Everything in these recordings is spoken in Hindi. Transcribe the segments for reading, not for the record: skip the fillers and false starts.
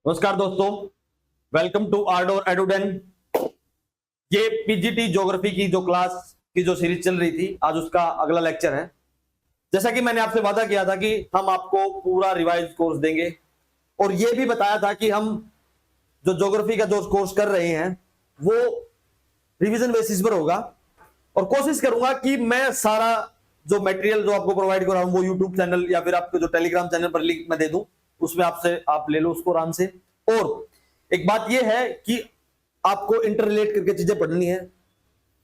नमस्कार दोस्तों, वेलकम टू आर्डोर एडुडेन। ये पीजीटी ज्योग्राफी की जो क्लास की जो सीरीज चल रही थी, आज उसका अगला लेक्चर है। जैसा कि मैंने आपसे वादा किया था कि हम आपको पूरा रिवाइज कोर्स देंगे और ये भी बताया था कि हम जो ज्योग्राफी का जो कोर्स कर रहे हैं वो रिवीजन बेसिस पर होगा और कोशिश करूंगा कि मैं सारा जो मटेरियल जो आपको प्रोवाइड कर रहा हूं वो यूट्यूब चैनल या फिर आपके जो टेलीग्राम चैनल पर लिंक मैं दे दूं, उसमें आपसे आप ले लो उसको आराम से। और एक बात यह है कि आपको इंटर रिलेट करके चीजें पढ़नी है,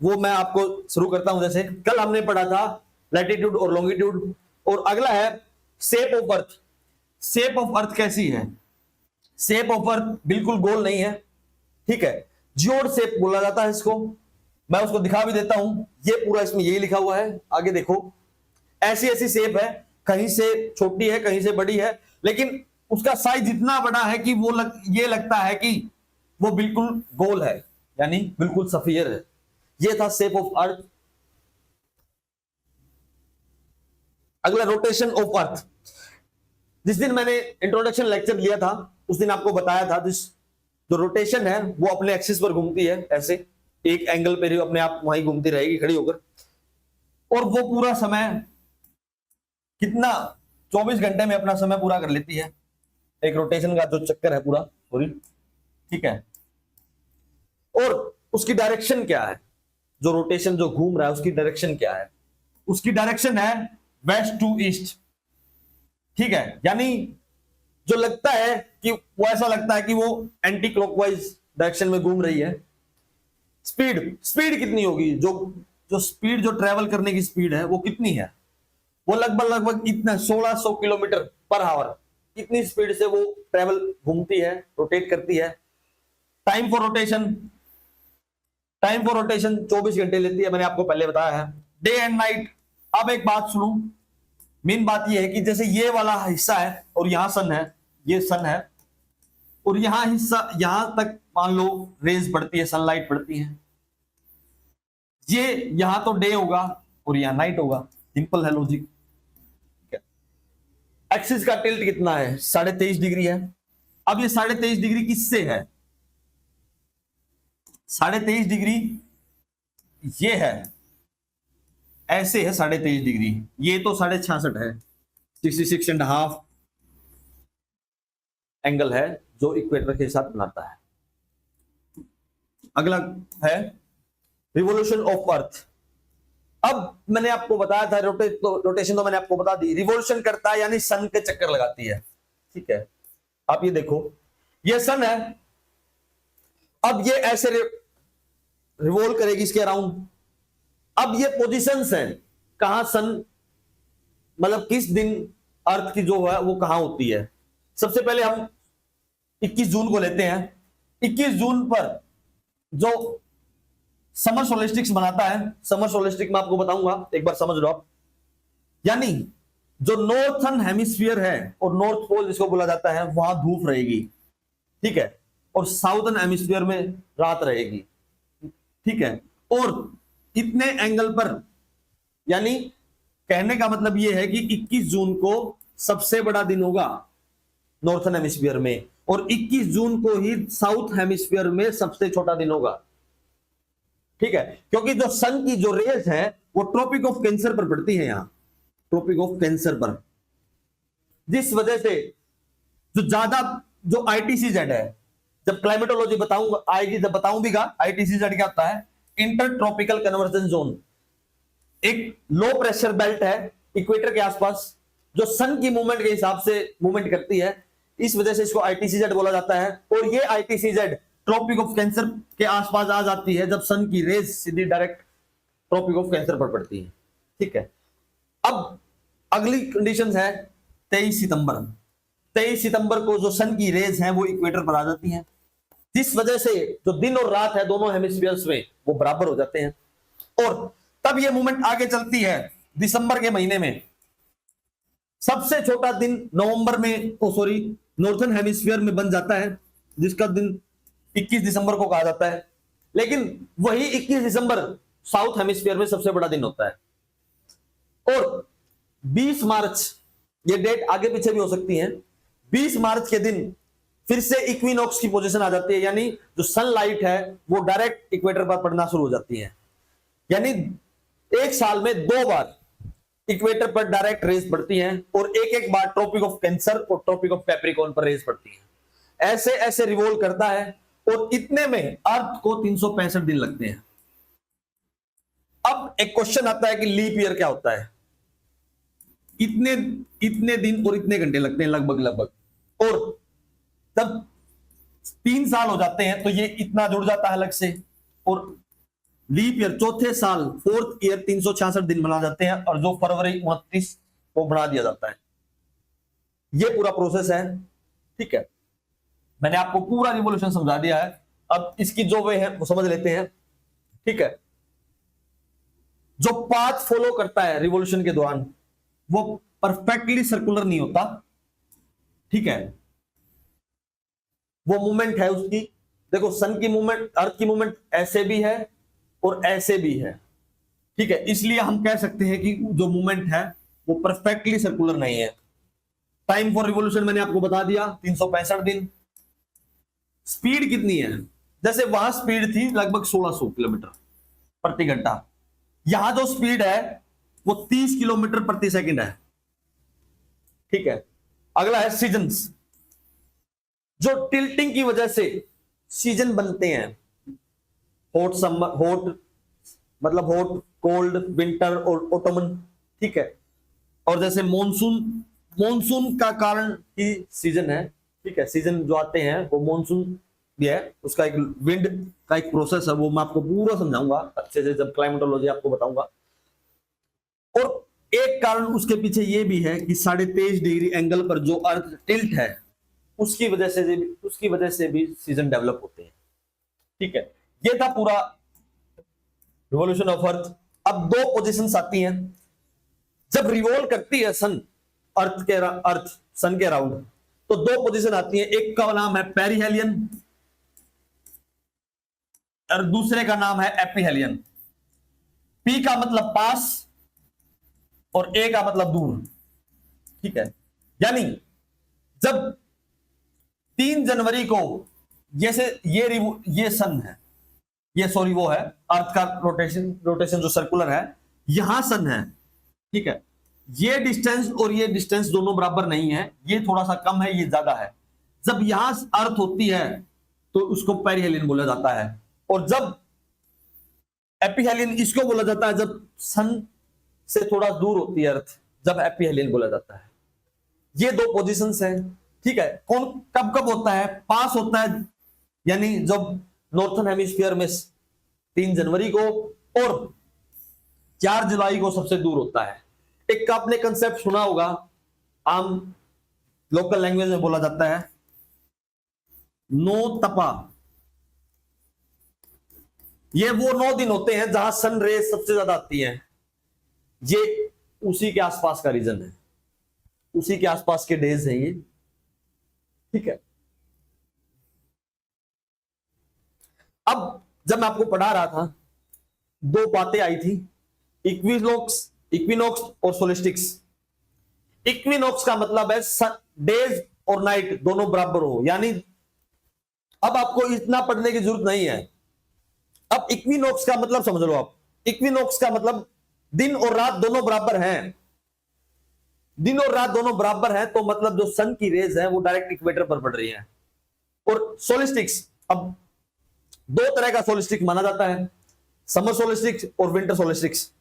वो मैं आपको शुरू करता हूं। जैसे कल हमने पढ़ा था लैटिट्यूड और लॉन्गिट्यूड, और अगला है shape of earth. Shape of earth कैसी है? शेप ऑफ अर्थ बिल्कुल गोल नहीं है, ठीक है, जियोड शेप बोला जाता है इसको। मैं उसको दिखा भी देता हूं, ये पूरा इसमें यही लिखा हुआ है, आगे देखो। ऐसी ऐसी शेप है, कहीं से छोटी है कहीं से बड़ी है, लेकिन उसका साइज इतना बड़ा है कि वो ये लगता है कि वो बिल्कुल गोल है, यानी बिल्कुल सफियर है। ये था शेप ऑफ अर्थ। अगला रोटेशन ऑफ अर्थ। जिस दिन मैंने इंट्रोडक्शन लेक्चर लिया था उस दिन आपको बताया था जो रोटेशन है वो अपने एक्सिस पर घूमती है, ऐसे एक एंगल पे अपने आप वहीं घूमती रहेगी खड़ी होकर, और वो पूरा समय कितना 24 घंटे में अपना समय पूरा कर लेती है। एक रोटेशन का जो चक्कर है पूरा, सॉरी, ठीक है। और उसकी डायरेक्शन क्या है? जो रोटेशन जो घूम रहा है उसकी डायरेक्शन क्या है? उसकी डायरेक्शन है वेस्ट टू ईस्ट, ठीक है। यानी जो लगता है कि वो ऐसा लगता है कि वो एंटी क्लॉकवाइज डायरेक्शन में घूम रही है। स्पीड कितनी होगी? जो स्पीड जो ट्रेवल करने की स्पीड है वो कितनी है? वो लगभग इतना 1600 किलोमीटर पर आवर, इतनी स्पीड से वो ट्रेवल घूमती है, रोटेट करती है। टाइम फॉर रोटेशन 24 घंटे लेती है, मैंने आपको पहले बताया है, डे एंड नाइट। अब एक बात सुनो, मेन बात यह है कि जैसे ये वाला हिस्सा है और यहां सन है, ये सन है, और यहां हिस्सा यहां तक मान लो रेज पड़ती है, सनलाइट पड़ती है। ये यहां तो डे होगा और यहां नाइट होगा, सिंपल है लॉजिक। एक्सिस का टिल्ट कितना है? 23.5 डिग्री है। अब ये 23.5 डिग्री किससे है? 23.5 डिग्री ये है, ऐसे है 23.5 डिग्री, ये तो 66.5 है, 66.5 एंगल है जो इक्वेटर के साथ बनाता है। अगला है रिवोल्यूशन ऑफ अर्थ। अब मैंने आपको बताया था रोटेशन तो मैंने आपको बता दी, रिवोल्यूशन करता है यानी सन के चक्कर लगाती है, ठीक है। आप ये देखो, ये सन है, अब ये ऐसे रिवोल्व करेगी इसके अराउंड। अब ये पोजीशंस हैं, कहां सन मतलब किस दिन अर्थ की जो है वो कहां होती है। सबसे पहले हम 21 जून को लेते हैं। 21 जून पर जो समर सोलिस्टिक्स बनाता है, समर सोलिस्टिक में आपको बताऊंगा, एक बार समझ लो आप। यानी जो नॉर्थन हेमिस्फीयर है और नॉर्थ पोल जिसको बोला जाता है, वहां धूप रहेगी, ठीक है, और साउथर्न हेमिस्फीयर में रात रहेगी, ठीक है। और इतने एंगल पर, यानी कहने का मतलब यह है कि 21 जून को सबसे बड़ा दिन होगा नॉर्थन हेमिस्फीयर में, और 21 जून को ही साउथ हेमिस्फीयर में सबसे छोटा दिन होगा, ठीक है। क्योंकि जो सन की जो रेज है वो ट्रॉपिक ऑफ कैंसर पर पड़ती है, यहां ट्रॉपिक ऑफ कैंसर पर, जिस वजह से जो ज्यादा जो आईटीसीजेड है, जब क्लाइमेटोलॉजी बताऊंगा आएगी, जब बताऊं भी आईटीसीजेड क्या होता है, इंटर ट्रॉपिकल कन्वर्जन जोन। एक लो प्रेशर बेल्ट है इक्वेटर के आसपास जो सन की मूवमेंट के हिसाब से मूवमेंट करती है, इस वजह से इसको आईटीसीजेड बोला जाता है। और ये आईटीसीजेड ट्रॉपिक ऑफ कैंसर के आसपास आ जाती है जब सन की रेज सीधी डायरेक्ट ट्रॉपिक ऑफ कैंसर पर पड़ती है, ठीक है। अब अगली कंडीशन है 23 सितंबर। 23 सितंबर को जो सन की रेज है वो इक्वेटर पर आ जाती है, जिस वजह से जो दिन और रात है दोनों हेमिस्फीयर्स में वो बराबर हो जाते हैं। और तब ये मूवमेंट आगे चलती है दिसंबर के महीने में। सबसे छोटा दिन नवंबर में, नॉर्थन हेमिस्फीयर में बन जाता है, जिसका दिन 21 दिसंबर को कहा जाता है। लेकिन वही 21 दिसंबर साउथ हेमिस्फीयर में सबसे बड़ा दिन होता है। और 20 मार्च, ये डेट आगे पीछे भी हो सकती है, 20 मार्च के दिन फिर से इक्विनॉक्स की पोजीशन आ जाती है, यानी जो सनलाइट है वो डायरेक्ट इक्वेटर पर पड़ना शुरू हो जाती है। यानी एक साल में 2 बार इक्वेटर पर डायरेक्ट रेज पड़ती हैं और एक एक बार ट्रॉपिक ऑफ कैंसर और ट्रॉपिक ऑफ कैप्रिकॉर्न पर रेज पड़ती है। ऐसे ऐसे रिवॉल्व करता है और इतने में अर्थ को 365 दिन लगते हैं। अब एक क्वेश्चन आता है कि लीप ईयर क्या होता है? इतने इतने दिन और इतने घंटे लगते हैं लगभग लगभग, और तब 3 साल हो जाते हैं तो ये इतना जुड़ जाता है अलग से, और लीप ईयर चौथे साल 4th ईयर 366 दिन बना जाते हैं, और जो फरवरी 29 को बढ़ा दिया जाता है। ये पूरा प्रोसेस है, ठीक है। मैंने आपको पूरा रिवॉल्यूशन समझा दिया है। अब इसकी जो वे है वो समझ लेते हैं, ठीक है। जो पाथ फॉलो करता है रिवॉल्यूशन के दौरान वो परफेक्टली सर्कुलर नहीं होता, ठीक है। वो मूवमेंट है उसकी, देखो सन की मूवमेंट, अर्थ की मूवमेंट ऐसे भी है और ऐसे भी है, ठीक है। इसलिए हम कह सकते हैं कि जो मूवमेंट है वो परफेक्टली सर्कुलर नहीं है। टाइम फॉर रिवॉल्यूशन मैंने आपको बता दिया 365 दिन। स्पीड कितनी है? जैसे वहां स्पीड थी लगभग 1600 किलोमीटर प्रति घंटा, यहां जो स्पीड है वो 30 किलोमीटर प्रति सेकंड है, ठीक है। अगला है सीजन्स। जो टिल्टिंग की वजह से सीजन बनते हैं, हॉट समर, हॉट मतलब हॉट, कोल्ड, विंटर और ऑटमन, ठीक है। और जैसे मॉनसून, मॉनसून का कारण ही सीजन है, ठीक है। सीजन जो आते हैं वो मॉनसून भी है, उसका एक विंड का एक प्रोसेस है, वो मैं आपको पूरा समझाऊंगा अच्छे से जब क्लाइमेटोलॉजी आपको बताऊंगा। और एक कारण उसके पीछे ये भी है कि 23.5 डिग्री एंगल पर जो अर्थ टिल्ट है उसकी वजह से भी सीजन डेवलप होते हैं, ठीक है। ये था पूरा रिवॉल्यूशन ऑफ अर्थ। अब 2 पोजीशंस आती हैं जब रिवॉल्व करती है सन अर्थ सन के अराउंड, तो 2 पोजीशन आती हैं। एक का नाम है पेरिहेलियन और दूसरे का नाम है एपिहेलियन। पी का मतलब पास और ए का मतलब दूर, ठीक है। यानी जब 3 जनवरी को जैसे ये सन है, ये सॉरी वो है अर्थ का रोटेशन जो सर्कुलर है, यहां सन है, ठीक है। ये डिस्टेंस और ये डिस्टेंस दोनों बराबर नहीं है, ये थोड़ा सा कम है, ये ज्यादा है। जब यहां अर्थ होती है तो उसको पेरिहेलियन बोला जाता है, और जब एपिहेलियन इसको बोला जाता है जब सन से थोड़ा दूर होती है अर्थ, जब एपिहेलियन बोला जाता है। ये 2 पोजीशंस हैं, ठीक है। कौन कब कब होता है? पास होता है यानी जब नॉर्थन हेमिस्फीयर में 3 जनवरी को, और 4 जुलाई को सबसे दूर होता है। एक का आपने कंसेप्ट सुना होगा, आम लोकल लैंग्वेज में बोला जाता है नो तपा। ये वो 9 दिन होते हैं जहां सन रेज सबसे ज्यादा आती है। ये उसी के आसपास का रीजन है, उसी के आसपास के डेज हैं ये, ठीक है। अब जब मैं आपको पढ़ा रहा था 2 बातें आई थी, इक्विनॉक्स और सोलिस्टिक्स। इक्विनॉक्स का मतलब है डेज और नाइट दोनों बराबर हो, यानी अब आपको इतना पढ़ने की जरूरत नहीं है। अब इक्विनॉक्स का मतलब समझ लो आप, इक्विनॉक्स का मतलब दिन और रात दोनों बराबर हैं। दिन और रात दोनों बराबर हैं तो मतलब जो सन की रेज है वो डायरेक्ट इक्वेटर पर पड़ रही है। और सोलिस्टिक्स, अब 2 तरह का सोलिस्टिक माना जाता है, समर सोलिस्टिक्स और विंटर सोलिस्टिक्स।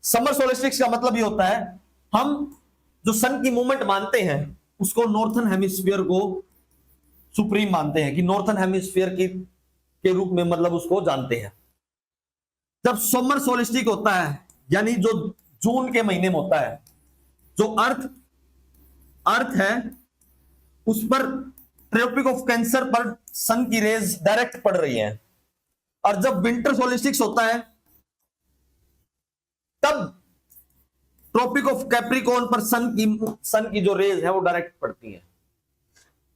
समर सोलिस्टिक्स का मतलब ये होता है हम जो सन की मूवमेंट मानते हैं उसको नॉर्थन हेमिस्फीयर को सुप्रीम मानते हैं, कि नॉर्थन हेमिस्फीयर के रूप में मतलब उसको जानते हैं। जब समर सोलिस्टिक होता है यानी जो जून के महीने में होता है, जो अर्थ है उस पर ट्रॉपिक ऑफ कैंसर पर सन की रेज डायरेक्ट पड़ रही है। और जब विंटर सोलिस्टिक्स होता है तब ट्रॉपिक ऑफ कैप्रिकॉर्न पर सन की जो रेज है वो डायरेक्ट पड़ती है।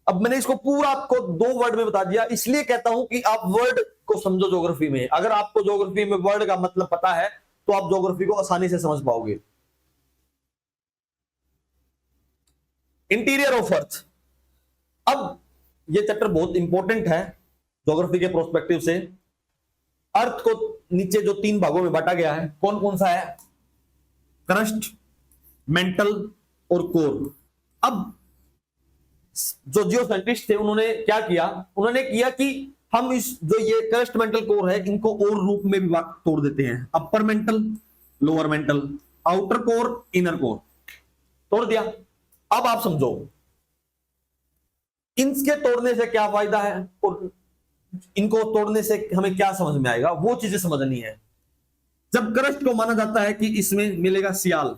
अब मैंने इसको पूरा आपको 2 वर्ड में बता दिया, इसलिए कहता हूं कि आप वर्ड को समझो ज्योग्राफी में। अगर आपको ज्योग्राफी में वर्ड का मतलब पता है तो आप ज्योग्राफी को आसानी से समझ पाओगे। Interior of earth. अब ये चैप्टर बहुत इंपॉर्टेंट है ज्योग्राफी के प्रोस्पेक्टिव से। अर्थ को नीचे जो 3 भागों में बांटा गया है, कौन कौन सा है? क्रस्ट, मेंटल और कोर। अब जो जियो साइंटिस्ट थे उन्होंने क्या किया, उन्होंने किया कि हम इस जो ये क्रस्ट, मेंटल, कोर है, इनको और रूप में भी तोड़ देते हैं। Upper mantle, lower mental, outer core, inner core, तोड़ दिया। अब आप समझो इनके तोड़ने से क्या फायदा है और इनको तोड़ने से हमें क्या समझ में आएगा, वो चीजें समझनी है। जब क्रस्ट को माना जाता है कि इसमें मिलेगा सियाल,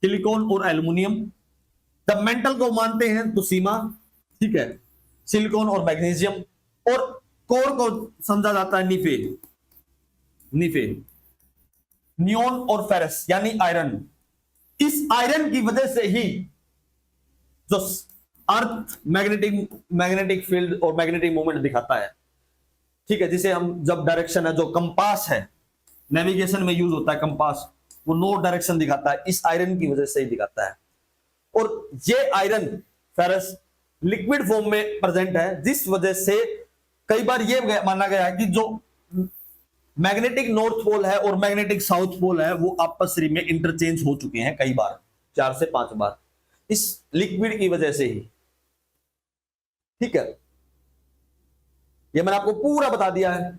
सिलिकॉन और एल्युमिनियम। जब मेंटल को मानते हैं तो सीमा, ठीक है, सिलिकॉन और मैग्नीशियम। और कोर को समझा जाता है निफे, निफे, नियोन और फेरस यानी आयरन। इस आयरन की वजह से ही जो अर्थ मैग्नेटिक फील्ड और मैग्नेटिक मूवमेंट दिखाता है, ठीक है, जिसे हम जब डायरेक्शन है, जो कंपास है, नेविगेशन में यूज होता है कंपास, वो नो डायरेक्शन दिखाता है, इस आयरन की वजह से ही दिखाता है। और ये आयरन फेरस लिक्विड फॉर्म में प्रेजेंट है, जिस वजह से कई बार ये माना गया है कि जो मैग्नेटिक नॉर्थ पोल है और मैग्नेटिक साउथ पोल है वो आपस में इंटरचेंज हो चुके हैं कई बार, 4 से 5 बार, इस लिक्विड की वजह से ही। ठीक है, ये मैंने आपको पूरा बता दिया है।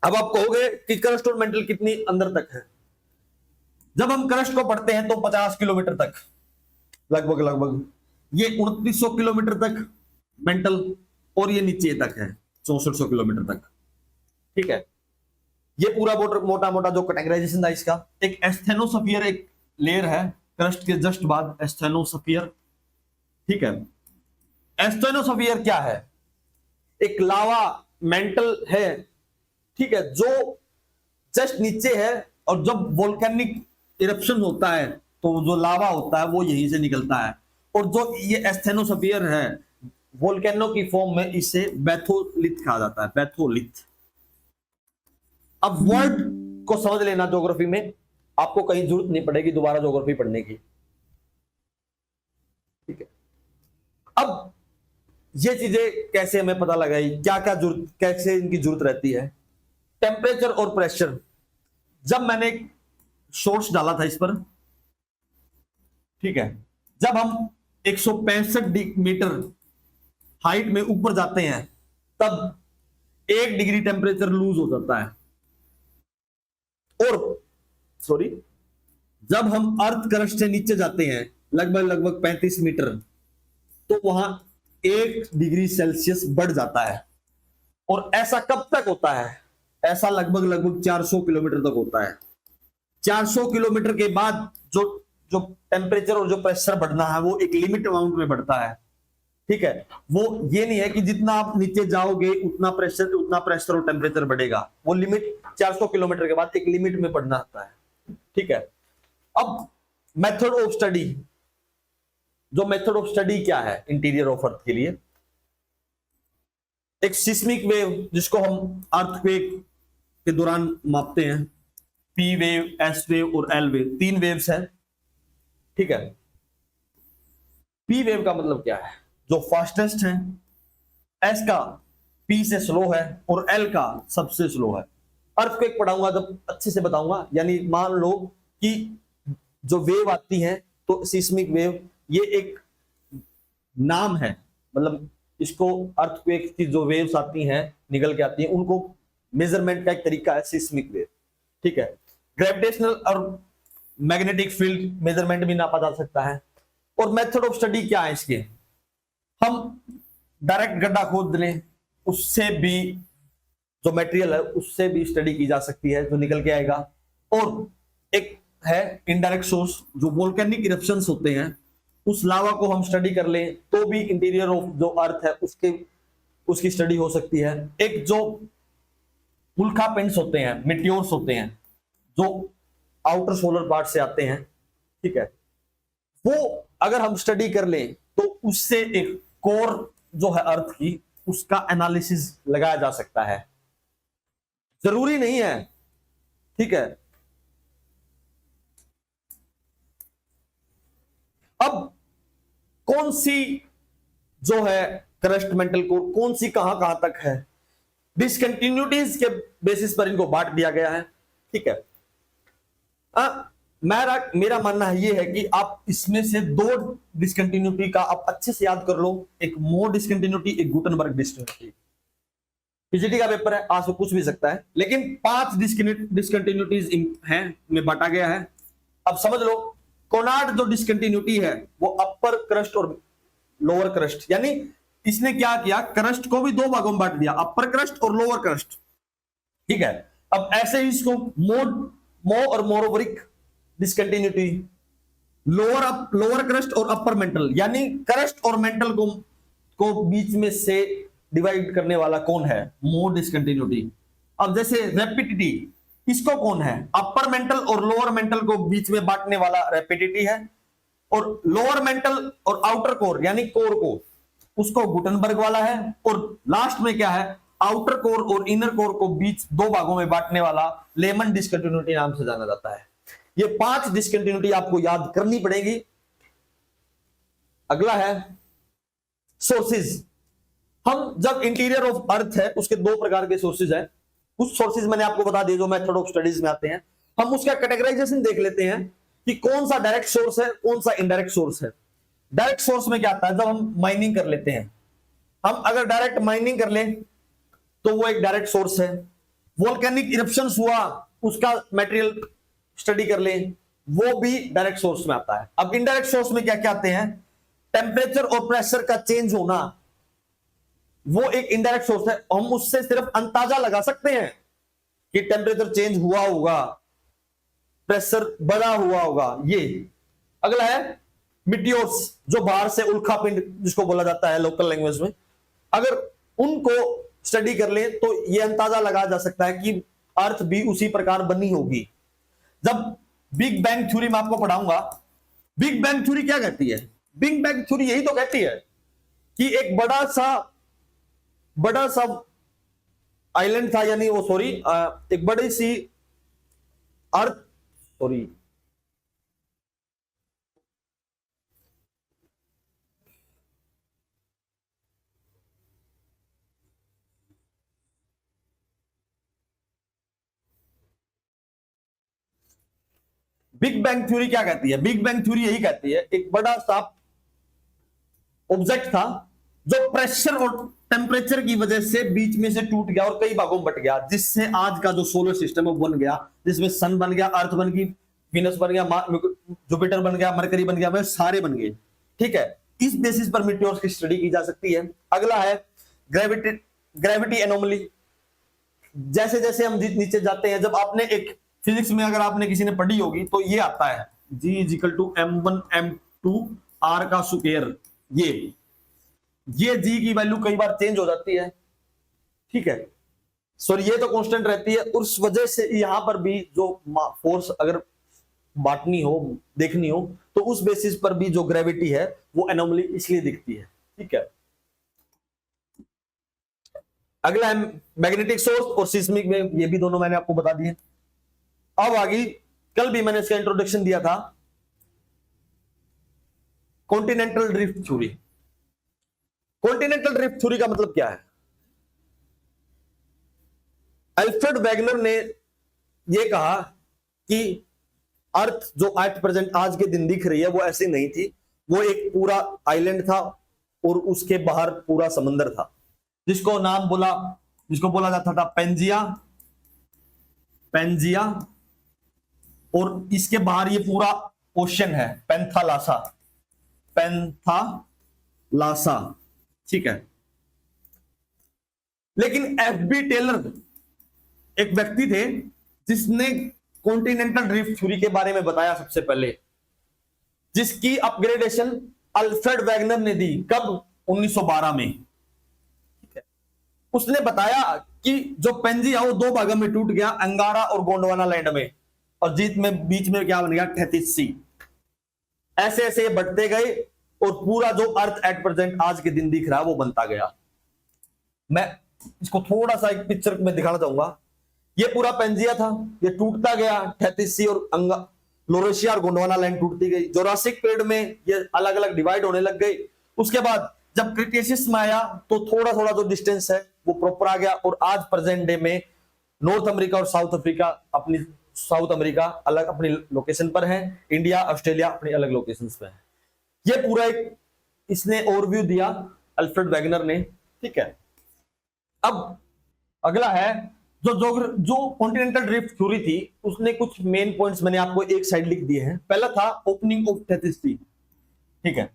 अब आप कहोगे कि क्रस्ट और मेंटल कितनी अंदर तक है। जब हम क्रस्ट को पढ़ते हैं तो 50 किलोमीटर तक लगभग, ये 2900 किलोमीटर तक मेंटल, और ये नीचे तक है 6400 किलोमीटर तक। ठीक है, ये पूरा मोटा मोटा जो कैटेगराइजेशन था इसका। एक एस्थेनोस्फीयर एक लेयर है क्रस्ट के जस्ट बाद, एस्थेनोस्फीयर। ठीक है, एस्थेनोस्फीयर क्या है? एक लावा मेंटल है, ठीक है, जो जस्ट नीचे है, और जब वोल्केनिक इरप्शन होता है तो जो लावा होता है वो यहीं से निकलता है। और जो ये एस्थेनोस्फीयर है वोल्केनो की फॉर्म में, इसे बैथोलिथ कहा जाता है, बैथोलिथ। अब वर्ड को समझ लेना, ज्योग्राफी में आपको कहीं जरूरत नहीं पड़ेगी दोबारा ज्योग्राफी पढ़ने की। ठीक है, अब ये चीजें कैसे हमें पता लगाई, क्या क्या जरूरत, कैसे इनकी जरूरत रहती है। टेम्परेचर और प्रेशर, जब मैंने शॉर्ट्स डाला था इस पर, ठीक है, जब हम 165 मीटर हाइट में ऊपर जाते हैं तब 1 डिग्री टेम्परेचर लूज हो जाता है। और सॉरी, जब हम अर्थ क्रस्ट से नीचे जाते हैं लगभग 35 मीटर, तो वहां 1 डिग्री सेल्सियस बढ़ जाता है। और ऐसा कब तक होता है? ऐसा लगभग 400 किलोमीटर तक होता है। 400 किलोमीटर के बाद जो जो टेम्परेचर और जो प्रेशर बढ़ना है वो एक लिमिट अमाउंट में बढ़ता है। ठीक है, वो ये नहीं है कि जितना आप नीचे जाओगे उतना प्रेशर और टेम्परेचर बढ़ेगा। वो लिमिट 400 किलोमीटर के बाद एक लिमिट में बढ़ना आता है। ठीक है, अब मेथड ऑफ स्टडी, जो मेथड ऑफ स्टडी क्या है इंटीरियर ऑफ अर्थ के लिए, एक सिस्मिक वेव जिसको हम अर्थक्वेक के दौरान मापते हैं, पी वेव, एस वेव और एल वेव, 3 वेव्स हैं। ठीक है, पी वेव का मतलब क्या है? जो फास्टेस्ट है, एस का पी से स्लो है और एल का सबसे स्लो है। अर्थक्वेक पढ़ाऊंगा जब अच्छे से बताऊंगा। यानी मान लो कि जो वेव आती है तो सिस्मिक वेव, ये एक नाम है, मतलब इसको अर्थक्वेक की जो वेव्स आती हैं निकल के आती हैं उनको मेजरमेंट का एक तरीका है सिस्मिक वेव। ठीक है, ग्रेविटेशनल और मैग्नेटिक फील्ड मेजरमेंट भी नापा जा सकता है। और मेथड ऑफ स्टडी क्या है इसके? हम डायरेक्ट गड्ढा खोद लें, उससे भी जो मटेरियल है उससे भी स्टडी की जा सकती है जो निकल के आएगा। और एक है इनडायरेक्ट सोर्स, जो वोल्केनिक इरप्शंस होते हैं, उस लावा को हम स्टडी कर लें तो भी इंटीरियर ऑफ जो अर्थ है उसकी स्टडी हो सकती है। एक जो उल्का पिंड्स होते हैं, मिटियोर्स होते हैं, जो आउटर सोलर पार्ट से आते हैं, ठीक है, वो अगर हम स्टडी कर लें तो उससे एक कोर जो है अर्थ की, उसका एनालिसिस लगाया जा सकता है। जरूरी नहीं है, ठीक है। अब कौन सी जो है क्रस्ट मेंटल कोर कौन सी कहां तक है, डिसकंटिन्यूटीज के बेसिस पर इनको बांट दिया गया है। ठीक है, मेरा मानना ये है कि आप इसमें से दो डिसकंटिन्यूटी का आप अच्छे से याद कर लो, एक मोर डिसकंटिन्यूटी, एक गुटनबर्ग डिसकंटिन्यूटी। पीजीटी का पेपर है, आज तो कुछ भी सकता है, लेकिन 5 डिसकंटिन्यूटीज हैं में बांटा गया है। अब समझ लो, कोनार्ड जो डिसकंटिन्यूटी है वो अपर क्रस्ट और लोअर क्रस्ट, यानी इसने क्या किया, क्रस्ट को भी 2 भागों में बांट दिया, अपर क्रस्ट और लोअर क्रस्ट। ठीक है, अब ऐसे ही इसको मो और मोरोवरिक डिसकंटिन्यूटी, लोअर क्रस्ट और अपर मेंटल, यानी क्रस्ट और मेंटल को बीच में से डिवाइड करने वाला कौन है, मोर डिसकंटिन्यूटी। अब जैसे रेपिडिटी, इसको कौन है, अपर मेंटल और लोअर मेंटल को बीच में बांटने वाला रेपिडिटी है, और लोअर मेंटल और आउटर कोर यानी कोर को उसको गुटनबर्ग वाला है, और लास्ट में क्या है, आउटर कोर और इनर कोर को बीच 2 भागों में बांटने वाला लेमन डिसकंटिन्यूटी नाम से जाना जाता है। ये 5 डिसकंटिन्यूटी आपको याद करनी पड़ेगी। अगला है सोर्सेज। हम जब इंटीरियर ऑफ अर्थ है उसके 2 प्रकार के सोर्सेज हैं, कुछ सोर्सेज मैंने आपको बता दिए जो मेथड ऑफ स्टडीज में आते हैं। हम उसका कैटेगराइजेशन देख लेते हैं कि कौन सा डायरेक्ट सोर्स है, कौन सा इनडायरेक्ट सोर्स है। डायरेक्ट सोर्स में क्या आता है, जब हम माइनिंग कर लेते हैं, हम अगर डायरेक्ट माइनिंग कर लें तो वो एक डायरेक्ट सोर्स है। वोल्केनिक इरप्शंस हुआ, उसका मटेरियल स्टडी कर ले, वो भी डायरेक्ट सोर्स में आता है। अब इनडायरेक्ट सोर्स में क्या क्या आते हैं, टेम्परेचर और प्रेशर का चेंज होना, वो एक इनडायरेक्ट सोर्स है। हम उससे सिर्फ अंदाजा लगा सकते हैं कि टेम्परेचर चेंज हुआ होगा, प्रेशर बढ़ा हुआ होगा। ये अगला है मिटियोर्स, जो बाहर से उल्कापिंड जिसको बोला जाता है लोकल लैंग्वेज में, अगर उनको स्टडी कर ले तो ये अंदाजा लगाया जा सकता है कि अर्थ भी उसी प्रकार बनी होगी। जब बिग बैंग थ्योरी में आपको पढ़ाऊंगा, बिग बैंग थ्योरी क्या कहती है, बिग बैंग थ्योरी यही तो कहती है कि एक बड़ा सा आइलैंड था, यानी वो सॉरी एक बड़ी सी अर्थ, सॉरी बिग बैंग थ्योरी क्या कहती है, बिग बैंग थ्योरी यही कहती है एक बड़ा सा ऑब्जेक्ट था जो प्रेशर और टेम्परेचर की वजह से बीच में से टूट गया और कई भागों में बट गया, जिससे आज का जो सोलर सिस्टम है वो बन गया, जिसमें सन बन गया, अर्थ बन गई, वीनस बन गया, जुपिटर बन गया, मरकरी बन गया, वह सारे बन गए। ठीक है, इस बेसिस पर मीटियोर्स की स्टडी की जा सकती है। अगला है ग्रेविटी एनोमली। जैसे जैसे हम नीचे जाते हैं, जब आपने एक फिजिक्स में अगर आपने किसी ने पढ़ी होगी तो ये आता है G = m1m2 r का स्क्वायर। ये G की वैल्यू कई बार चेंज हो जाती है। ठीक है, सॉरी ये तो कांस्टेंट रहती है। उस वजह से यहां पर भी जो फोर्स अगर बांटनी हो, देखनी हो, तो उस बेसिस पर भी जो ग्रेविटी है वो एनोमली इसलिए दिखती है। ठीक है, अगला है मैग्नेटिक सोर्स और सिस्मिक वेव। ये भी दोनों मैंने आपको बता दिए। अब आगे, कल भी मैंने इसका इंट्रोडक्शन दिया था, continental drift theory. Continental drift theory का मतलब क्या है, अल्फ्रेड वैगनर ने यह कहा कि अर्थ जो एट प्रेजेंट आज के दिन दिख रही है वो ऐसी नहीं थी, वो एक पूरा आइलैंड था और उसके बाहर पूरा समंदर था, जिसको बोला जाता था पेंजिया, और इसके बाहर ये पूरा ओशन है, पेंथालासा। ठीक है, लेकिन एफ.बी. टेलर एक व्यक्ति थे जिसने कॉन्टिनेंटल ड्रिफ्ट थ्योरी के बारे में बताया सबसे पहले, जिसकी अपग्रेडेशन अल्फ्रेड वैगनर ने दी। कब? 1912 में। ठीक है, उसने बताया कि जो पेंजिया वो 2 भागों में टूट गया, अंगारा और गोंडवाना लैंड में, और बीच में क्या बन गया, थेटिस सी। ऐसे ऐसे ये बढ़ते गए और पूरा जो अर्थ एट प्रेजेंट आज के दिन दिख रहा है वो बनता गया। मैं इसको थोड़ा सा एक पिक्चर में दिखाना चाहूंगा। ये पूरा पेंजिया था, ये टूटता गया, थेटिस सी और लोरेशिया और गोंडवाना लैंड टूटती गई। जोरासिक पीरियड में ये अलग अलग डिवाइड होने लग गई। उसके बाद जब क्रिटेशियस में आया तो थोड़ा थोड़ा जो डिस्टेंस है वो प्रॉपर आ गया, और आज प्रेजेंट डे में नॉर्थ अमेरिका और साउथ अमेरिका अलग अपनी लोकेशन पर है, इंडिया ऑस्ट्रेलिया अपनी अलग लोकेशंस पे है। ये पूरा एक इसने ओवरव्यू दिया अल्फ्रेड वेगनर ने, ठीक है। अब अगला है जो कॉन्टिनेंटल ड्रिफ्ट थ्योरी थी, उसने कुछ मेन पॉइंट्स मैंने आपको एक साइड लिख दिए हैं। पहला था ओपनिंग ऑफ थेथिस सी, ठीक है।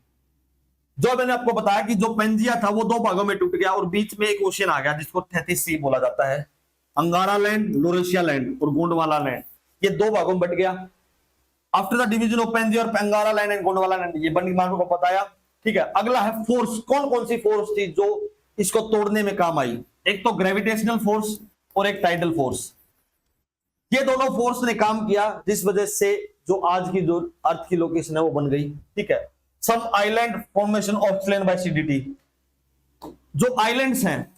जो मैंने आपको बताया कि जो पेंजिया था वो दो भागों में टूट गया और बीच में एक ओशियन आ गया जिसको थेथिस सी बोला जाता है। अंगारा लैंड, लोरेशिया लैंड और गोंडवाना लैंड, ये दो भागों में बट गया। After the division of Pangaea और Angara land and Gondwana land, ये बंदीमानों को बताया, ठीक है। अगला है फोर्स, कौन कौन सी फोर्स थी जो इसको तोड़ने में काम आई। एक तो ग्रेविटेशनल फोर्स और एक टाइडल फोर्स। ये दोनों फोर्स ने काम किया जिस वजह से जो आज की जो अर्थ की लोकेशन है वो बन गई, ठीक है। Some island formation of explain by CDT, जो आइलैंड्स हैं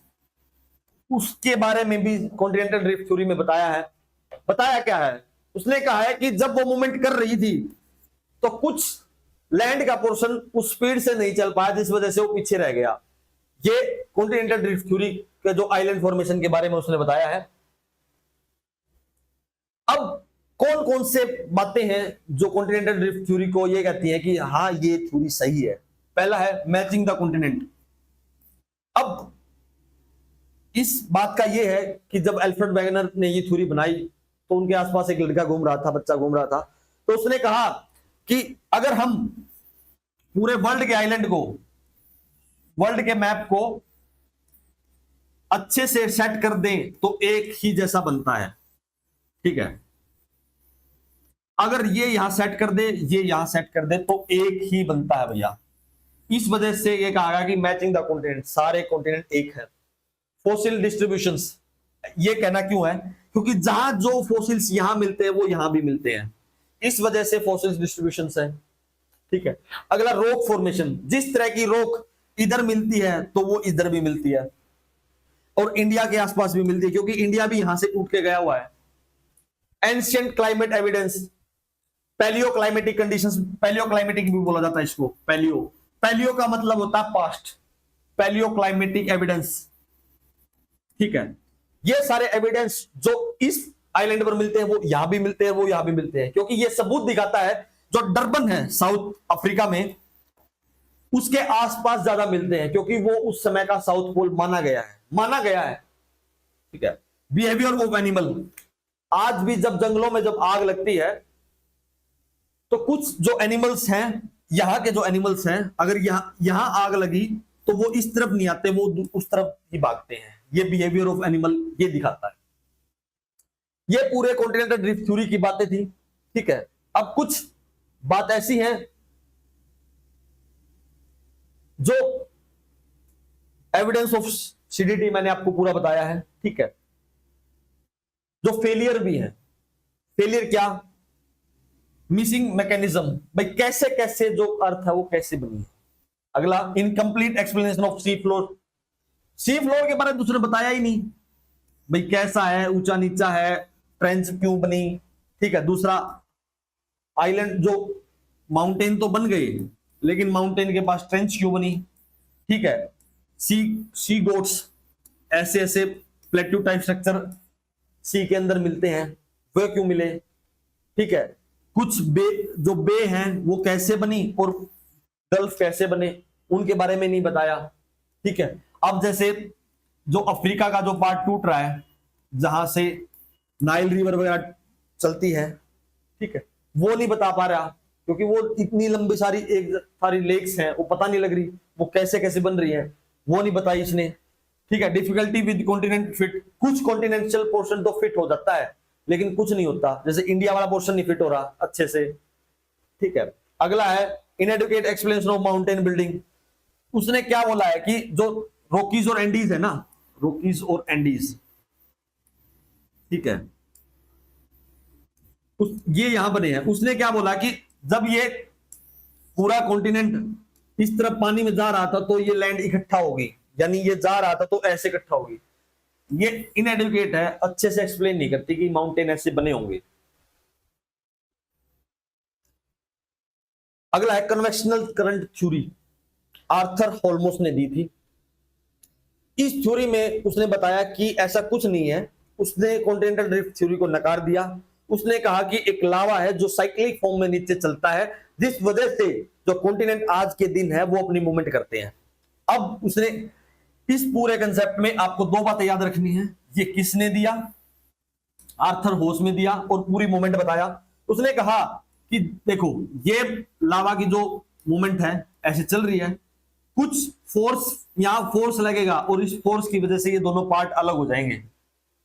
उसके बारे में भी कॉन्टिनेंटल ड्रिफ्ट थ्योरी में बताया है। बताया क्या है, उसने कहा है कि जब वो मूवमेंट कर रही थी तो कुछ लैंड का पोर्शन उस स्पीड से नहीं चल पाया जिस वजह से वो पीछे रह गया। ये कॉन्टिनेंटल ड्रिफ्ट थ्योरी के जो आइलैंड फॉर्मेशन के बारे में उसने बताया है। अब कौन कौन से बातें हैं जो कॉन्टिनेंटल ड्रिफ्ट थ्योरी को ये कहती है कि हाँ ये थ्योरी सही है। पहला है मैचिंग द कॉन्टिनेंट। अब इस बात का ये है कि जब अल्फ्रेड वेगनर ने ये थ्योरी बनाई तो उनके आसपास एक लड़का घूम रहा था, बच्चा घूम रहा था, तो उसने कहा कि अगर हम पूरे वर्ल्ड के आइलैंड को, वर्ल्ड के मैप को अच्छे से सेट कर दें तो एक ही जैसा बनता है, ठीक है। अगर ये यहां सेट कर दे, ये यहां सेट कर दे तो एक ही बनता है भैया। इस वजह से ये कहा गया कि मैचिंग द कॉन्टिनेंट, सारे कॉन्टिनेंट एक है। फॉसिल डिस्ट्रीब्यूशंस, ये कहना क्यों है, क्योंकि जहां जो फॉसिल्स यहां मिलते हैं वो यहां भी मिलते हैं, इस वजह से फॉसिल्स डिस्ट्रीब्यूशंस है, ठीक है। अगला रॉक फॉर्मेशन, जिस तरह की रॉक इधर मिलती है तो वो इधर भी मिलती है और इंडिया के आसपास भी मिलती है क्योंकि इंडिया भी यहां से टूट के गया हुआ है। Ancient climate evidence, palaeo climatic conditions, palaeo climatic भी बोला जाता है इसको, पैलियो, पैलियो का मतलब होता है पास्ट, पैलियो क्लाइमेटिक एविडेंस, ठीक है। ये सारे एविडेंस जो इस आइलैंड पर मिलते हैं वो यहां भी मिलते हैं, वो यहां भी मिलते हैं, क्योंकि ये सबूत दिखाता है जो डरबन है साउथ अफ्रीका में उसके आसपास ज्यादा मिलते हैं क्योंकि वो उस समय का साउथ पोल माना गया है, ठीक है। बिहेवियर ऑफ एनिमल, आज भी जब जंगलों में जब आग लगती है तो कुछ जो एनिमल्स हैं, यहां के जो एनिमल्स हैं, अगर यहां आग लगी तो वो इस तरफ नहीं आते, वो उस तरफ ही भागते हैं। ये बिहेवियर ऑफ एनिमल ये दिखाता है। ये पूरे कॉन्टिनेंटल ड्रिफ्ट थ्योरी की बातें थी, ठीक है। अब कुछ बात ऐसी है जो एविडेंस ऑफ सीडीटी मैंने आपको पूरा बताया है, ठीक है। जो फेलियर भी है, फेलियर क्या, मिसिंग मैकेनिज्म, भाई कैसे कैसे जो अर्थ है वो कैसे बनी है। अगला incomplete explanation of sea floor, C floor के बारे में दूसरे बताया ही नहीं, भाई कैसा है, ऊंचा नीचा है, ट्रेंच क्यों बनी, ठीक है। दूसरा आइलैंड जो माउंटेन तो बन गई लेकिन माउंटेन के पास ट्रेंच क्यों बनी, ठीक है। सी गोट्स, ऐसे ऐसे प्लेट्यू टाइप स्ट्रक्चर सी के अंदर मिलते हैं, वह क्यों मिले, ठीक है। कुछ जो बे हैं वो कैसे बनी और गल्फ कैसे बने उनके बारे में नहीं बताया, ठीक है। अब जैसे जो अफ्रीका का जो पार्ट टूट रहा है जहां से नाइल रिवर वगैरह चलती है, ठीक है, वो नहीं बता पा रहा क्योंकि वो इतनी लंबी सारी लेक्स हैं, वो पता नहीं लग रही वो कैसे कैसे बन रही है, वो नहीं बताई इसने, ठीक है। डिफिकल्टी विद कॉन्टिनेंट फिट, कुछ कॉन्टिनेंशियल पोर्शन तो फिट हो जाता है लेकिन कुछ नहीं होता, जैसे इंडिया वाला पोर्शन नहीं फिट हो रहा अच्छे से, ठीक है। अगला है inadequate explanation of mountain building, उसने क्या बोला है कि जो रॉकीज और एंडीज है ना, रॉकीज और एंडीज, ठीक है, ये यहां बने हैं। उसने क्या बोला कि जब ये पूरा कॉन्टिनेंट इस तरफ पानी में जा रहा था तो ये लैंड इकट्ठा होगी, यानी ये जा रहा था तो ऐसे इकट्ठा होगी। ये इनएडुकेट है, अच्छे से एक्सप्लेन नहीं करती कि माउंटेन ऐसे बने होंगे। अगला है कन्वेक्शनल करंट थ्योरी, आर्थर होल्मस ने दी थी। इस थ्योरी में उसने बताया कि ऐसा कुछ नहीं है। उसने कॉन्टिनेंटल ड्रिफ्ट थ्योरी को नकार दिया। उसने कहा कि एक लावा है जो साइक्लिक फॉर्म में नीचे चलता है, जिस वजह से जो कॉन्टिनेंट आज के दिन है वो अपनी मूवमेंट करते हैं। अब उसने इस पूरे कंसेप्ट में आपको दो बातें याद रखनी है। ये किसने दिया? आर्थर होल्मस ने दिया और पूरी मूवमेंट बताया। उसने कहा कि देखो ये लावा की जो मूवमेंट है ऐसे चल रही है, कुछ फोर्स यहां फोर्स लगेगा और इस फोर्स की वजह से ये दोनों पार्ट अलग हो जाएंगे।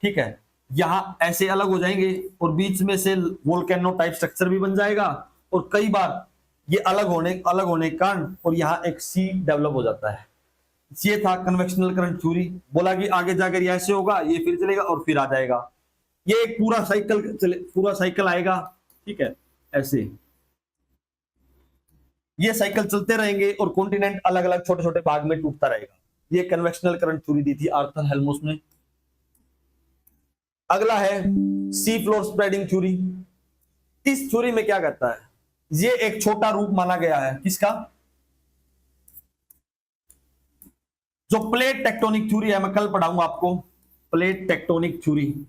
ठीक है, यहां ऐसे अलग हो जाएंगे और बीच में से वोल्केनो टाइप स्ट्रक्चर भी बन जाएगा और कई बार ये अलग होने के कारण और यहां एक सी डेवलप हो जाता है। ये था कन्वेक्शनल करंट थ्योरी। बोला कि आगे जाकर ये ऐसे होगा, ये फिर चलेगा और फिर आ जाएगा। ये एक पूरा साइकिल आएगा। ठीक है, ऐसे ये साइकिल चलते रहेंगे और कॉन्टिनेंट अलग अलग छोटे छोटे भाग में टूटता रहेगा। ये कन्वेक्शनल करंट थ्योरी दी थी आर्थर हेल्महोल्ट्ज ने। अगला है सी फ्लोर स्प्रेडिंग थ्योरी। इस थ्योरी में क्या कहता है? ये एक छोटा रूप माना गया है किसका? जो प्लेट टेक्टोनिक थ्योरी है, मैं कल पढ़ाऊंगा आपको। प्लेट टेक्टोनिक थ्योरी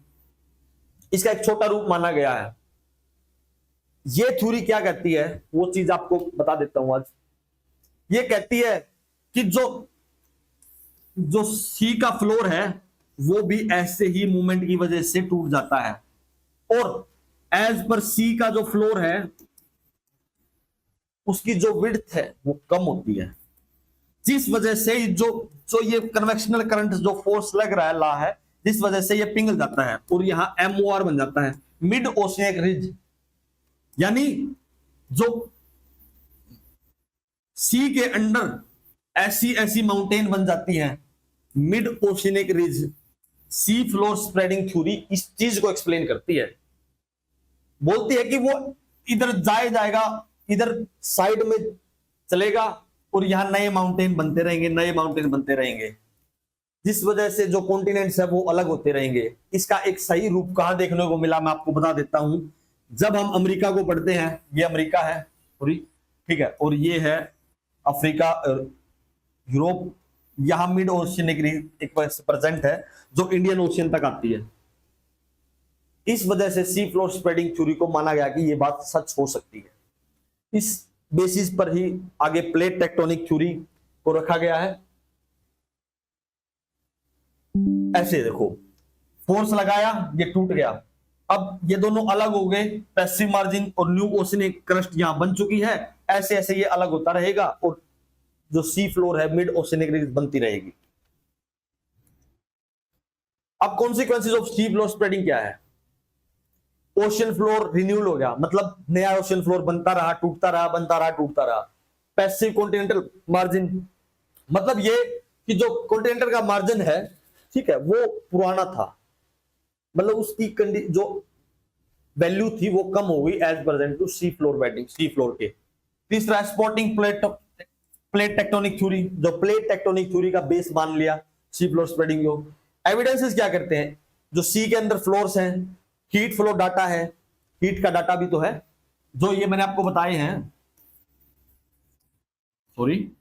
इसका एक छोटा रूप माना गया है। ये थ्योरी क्या कहती है वो चीज आपको बता देता हूं आज। ये कहती है कि जो सी का फ्लोर है वो भी ऐसे ही मूवमेंट की वजह से टूट जाता है और एज पर सी का जो फ्लोर है उसकी जो विड्थ है वो कम होती है, जिस वजह से जो ये कन्वेक्शनल करंट जो फोर्स लग रहा है ला है, जिस वजह से ये पिघल जाता है और यहां MOR बन जाता है, मिड ओशियनिक रिज। यानी जो सी के अंडर ऐसी माउंटेन बन जाती है, मिड ओशियनिक रिज। सी फ्लोर स्प्रेडिंग थ्योरी इस चीज को एक्सप्लेन करती है। बोलती है कि वो इधर जाएगा, इधर साइड में चलेगा और यहां नए माउंटेन बनते रहेंगे, जिस वजह से जो कॉन्टिनेंट्स है वो अलग होते रहेंगे। इसका एक सही रूप कहां देखने को मिला मैं आपको बता देता हूं। जब हम अमेरिका को पढ़ते हैं, ये अमेरिका है पूरी, ठीक है, और ये है अफ्रीका, यूरोप। यहां मिड ओशियनिक रिज एक प्रेजेंट है जो इंडियन ओशियन तक आती है। इस वजह से सी फ्लोर स्प्रेडिंग थ्योरी को माना गया कि ये बात सच हो सकती है। इस बेसिस पर ही आगे प्लेट टेक्टोनिक थ्योरी को रखा गया है। ऐसे देखो, फोर्स लगाया, ये टूट गया, अब ये दोनों अलग हो गए, पैसिव मार्जिन और न्यू ओशियनिक क्रस्ट यहां बन चुकी है। ऐसे ऐसे ये अलग होता रहेगा और जो सी फ्लोर है मिड ओशियनिक रिज बनती रहेगी। अब consequences of C floor spreading क्या है? ओशियन फ्लोर रिन्यूअल हो गया, मतलब नया ओशियन फ्लोर बनता रहा, टूटता रहा, बनता रहा, टूटता रहा। पैसिव कॉन्टिनेंटल मार्जिन, मतलब ये कि जो कॉन्टिनेंटल का मार्जिन है, ठीक है, वो पुराना था, मतलब उसकी जो वैल्यू थी वो कम हो गई as present to sea floor waiting, sea floor के। तीसरा स्पॉटिंग प्लेट टेक्टोनिक थ्योरी, जो प्लेट टेक्टोनिक थ्योरी का बेस मान लिया सी फ्लोर स्प्रेडिंग को। एविडेंसेस क्या करते हैं? जो सी के अंदर फ्लोर्स हैं, हीट फ्लो डाटा है, हीट का डाटा भी तो है, जो ये मैंने आपको बताए हैं, सॉरी,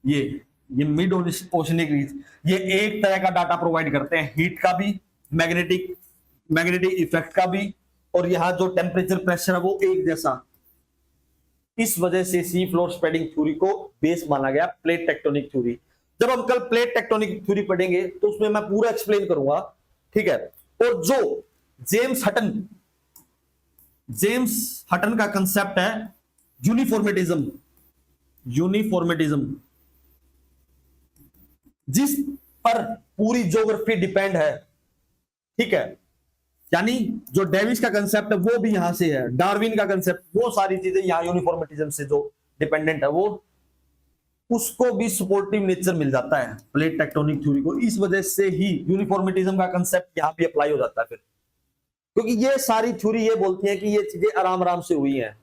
ये मिड ओशियनिक रीज, ये एक तरह का डाटा प्रोवाइड करते हैं, हीट का भी, मैग्नेटिक इफेक्ट का भी, और यहां जो टेम्परेचर प्रेशर है वो एक जैसा। इस वजह से सी फ्लोर स्प्रेडिंग थ्योरी को बेस माना गया प्लेट टेक्टोनिक थ्योरी। जब हम कल प्लेट टेक्टोनिक थ्योरी पढ़ेंगे तो उसमें मैं पूरा एक्सप्लेन करूंगा, ठीक है। और जो जेम्स हटन का कंसेप्ट है यूनिफॉर्मेटिज्म, जिस पर पूरी ज्योग्राफी डिपेंड है, ठीक है, यानी जो डेविस का कंसेप्ट है वो भी यहां से है, डार्विन का कंसेप्ट, वो सारी चीजें यहां यूनिफॉर्मेटिज्म से जो डिपेंडेंट है, वो उसको भी सपोर्टिव नेचर मिल जाता है प्लेट टेक्टोनिक थ्योरी को। इस वजह से ही यूनिफॉर्मेटिज्म का कंसेप्ट यहां भी अप्लाई हो जाता है फिर, क्योंकि ये सारी थ्योरी ये बोलती है कि ये चीजें आराम आराम से हुई हैं।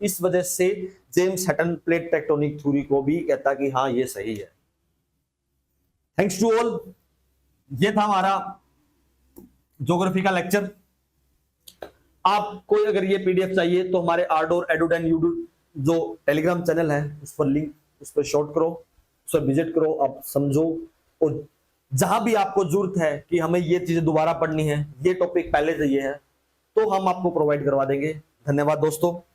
इस वजह से James Hutton plate tectonic theory को भी कहता कि हाँ ये सही है। थैंक्स टू ऑल, ये था हमारा ज्योग्राफी का लेक्चर। आपको अगर ये पीडीएफ चाहिए तो हमारे आर्डोर एडुडेन यूट्यूब जो टेलीग्राम चैनल है उस पर लिंक, उस पर शॉर्ट करो, उस पर विजिट करो, आप समझो, और जहां भी आपको जरूरत है कि हमें ये चीजें दोबारा पढ़नी है, ये टॉपिक पहले से ये है, तो हम आपको प्रोवाइड करवा देंगे। धन्यवाद दोस्तों।